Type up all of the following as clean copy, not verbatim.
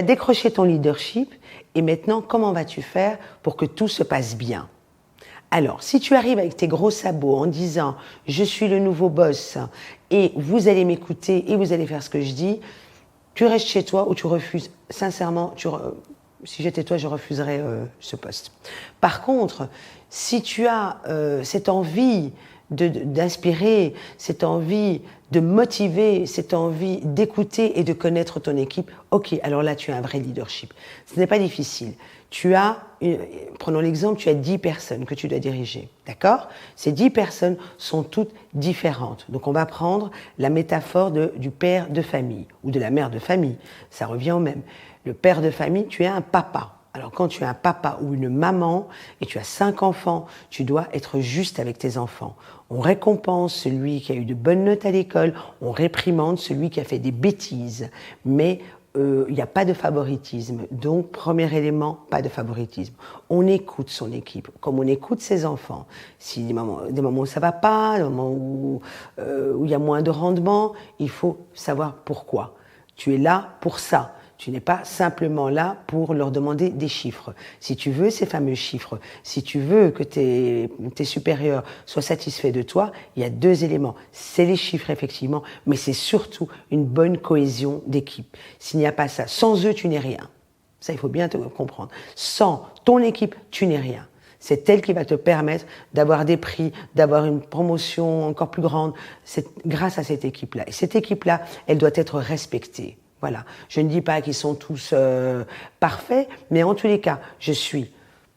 décroché ton leadership et maintenant, comment vas-tu faire pour que tout se passe bien? Alors, si tu arrives avec tes gros sabots en disant « je suis le nouveau boss et vous allez m'écouter et vous allez faire ce que je dis », tu restes chez toi ou tu refuses. Sincèrement, si j'étais toi, je refuserais ce poste. Par contre, si tu as cette envie d'inspirer, cette envie de motiver, cette envie d'écouter et de connaître ton équipe, ok, alors là, tu as un vrai leadership. Ce n'est pas difficile. Prenons l'exemple, tu as 10 personnes que tu dois diriger, d'accord? Ces 10 personnes sont toutes différentes. Donc on va prendre la métaphore du père de famille ou de la mère de famille, ça revient au même. Le père de famille, tu es un papa. Alors quand tu es un papa ou une maman et tu as 5 enfants, tu dois être juste avec tes enfants. On récompense celui qui a eu de bonnes notes à l'école, on réprimande celui qui a fait des bêtises, mais il n'y a pas de favoritisme. Donc, premier élément, pas de favoritisme. On écoute son équipe, comme on écoute ses enfants. Si des moments où ça ne va pas, des moments où il y a moins de rendement, il faut savoir pourquoi. Tu es là pour ça. Tu n'es pas simplement là pour leur demander des chiffres. Si tu veux ces fameux chiffres, si tu veux que tes supérieurs soient satisfaits de toi, il y a 2 éléments. C'est les chiffres, effectivement, mais c'est surtout une bonne cohésion d'équipe. S'il n'y a pas ça, sans eux, tu n'es rien. Ça, il faut bien te comprendre. Sans ton équipe, tu n'es rien. C'est elle qui va te permettre d'avoir des prix, d'avoir une promotion encore plus grande. C'est grâce à cette équipe-là. Et cette équipe-là, elle doit être respectée. Voilà. Je ne dis pas qu'ils sont tous parfaits, mais en tous les cas, je suis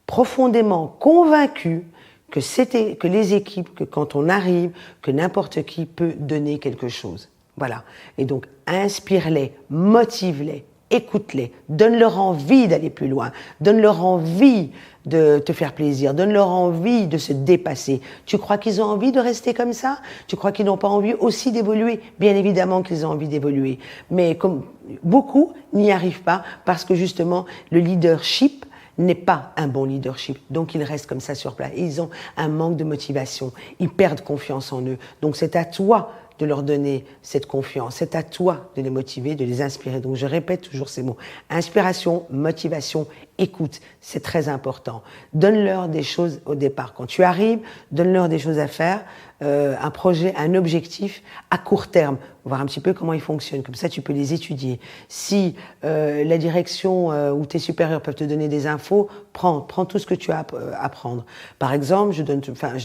profondément convaincue que les équipes, que quand on arrive, que n'importe qui peut donner quelque chose. Voilà. Et donc, inspire-les, motive-les, écoute-les, donne-leur envie d'aller plus loin, donne-leur envie de te faire plaisir, donne-leur envie de se dépasser. Tu crois qu'ils ont envie de rester comme ça? Tu crois qu'ils n'ont pas envie aussi d'évoluer? Bien évidemment qu'ils ont envie d'évoluer. Mais comme beaucoup n'y arrivent pas parce que justement, le leadership n'est pas un bon leadership. Donc, ils restent comme ça sur place. Et ils ont un manque de motivation. Ils perdent confiance en eux. Donc, c'est à toi de leur donner cette confiance. C'est à toi de les motiver, de les inspirer. Donc, je répète toujours ces mots. Inspiration, motivation, écoute. C'est très important. Donne-leur des choses au départ. Quand tu arrives, donne-leur des choses à faire, un projet, un objectif à court terme. Voir un petit peu comment ils fonctionnent. Comme ça, tu peux les étudier. Si la direction ou tes supérieurs peuvent te donner des infos, prends tout ce que tu as à prendre. Par exemple, je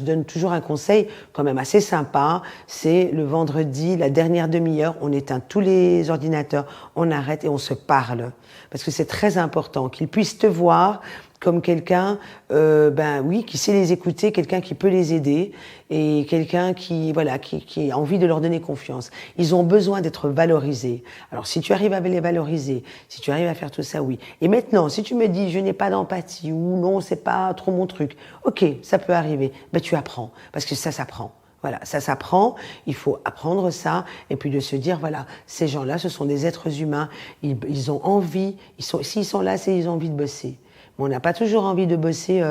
donne toujours un conseil quand même assez sympa. C'est le vendredi, la dernière demi-heure, on éteint tous les ordinateurs, on arrête et on se parle. Parce que c'est très important qu'ils puissent te voir comme quelqu'un, qui sait les écouter, quelqu'un qui peut les aider et quelqu'un qui a envie de leur donner confiance. Ils ont besoin d'être valorisés. Alors, si tu arrives à les valoriser, si tu arrives à faire tout ça, oui. Et maintenant, si tu me dis, je n'ai pas d'empathie ou non, c'est pas trop mon truc, ok, ça peut arriver. Ben, tu apprends, parce que ça s'apprend. Voilà, ça s'apprend, il faut apprendre ça, et puis de se dire, voilà, ces gens-là, ce sont des êtres humains, ils ont envie, s'ils sont là, c'est qu'ils ont envie de bosser. Mais on n'a pas toujours envie de bosser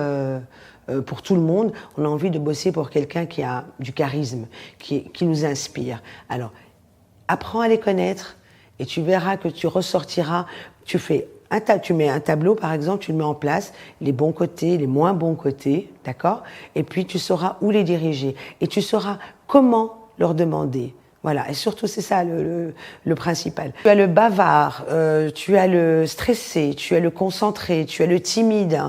pour tout le monde, on a envie de bosser pour quelqu'un qui a du charisme, qui nous inspire. Alors, apprends à les connaître, et tu verras que tu ressortiras, tu mets un tableau, par exemple, tu le mets en place, les bons côtés, les moins bons côtés, d'accord? Et puis, tu sauras où les diriger. Et tu sauras comment leur demander. Voilà, et surtout, c'est ça le principal. Tu as le bavard, tu as le stressé, tu as le concentré, tu as le timide,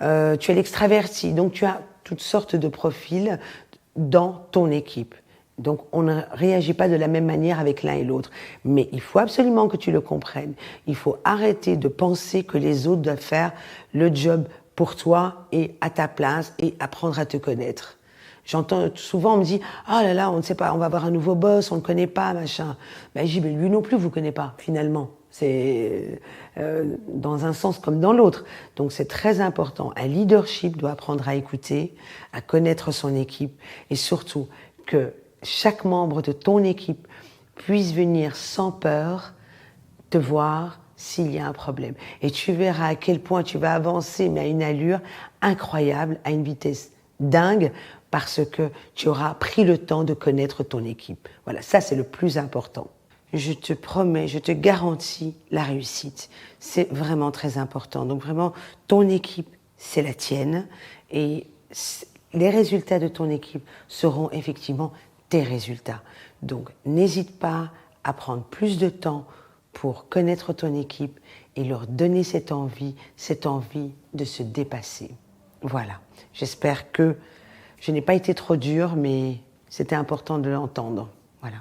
tu as l'extraverti. Donc, tu as toutes sortes de profils dans ton équipe. Donc, on ne réagit pas de la même manière avec l'un et l'autre. Mais il faut absolument que tu le comprennes. Il faut arrêter de penser que les autres doivent faire le job pour toi et à ta place et apprendre à te connaître. J'entends souvent, on me dit « Ah là là, on ne sait pas, on va avoir un nouveau boss, on ne le connaît pas, machin. » Ben, je dis « Mais lui non plus, vous ne connaissez pas, finalement. » C'est dans un sens comme dans l'autre. Donc, c'est très important. Un leadership doit apprendre à écouter, à connaître son équipe et surtout que chaque membre de ton équipe puisse venir sans peur te voir s'il y a un problème. Et tu verras à quel point tu vas avancer, mais à une allure incroyable, à une vitesse dingue, parce que tu auras pris le temps de connaître ton équipe. Voilà, ça c'est le plus important. je te promets, je te garantis la réussite. C'est vraiment très important. Donc vraiment, ton équipe, c'est la tienne. Et les résultats de ton équipe seront effectivement tes résultats. Donc n'hésite pas à prendre plus de temps pour connaître ton équipe et leur donner cette envie de se dépasser. Voilà, j'espère que je n'ai pas été trop dure, mais c'était important de l'entendre. Voilà.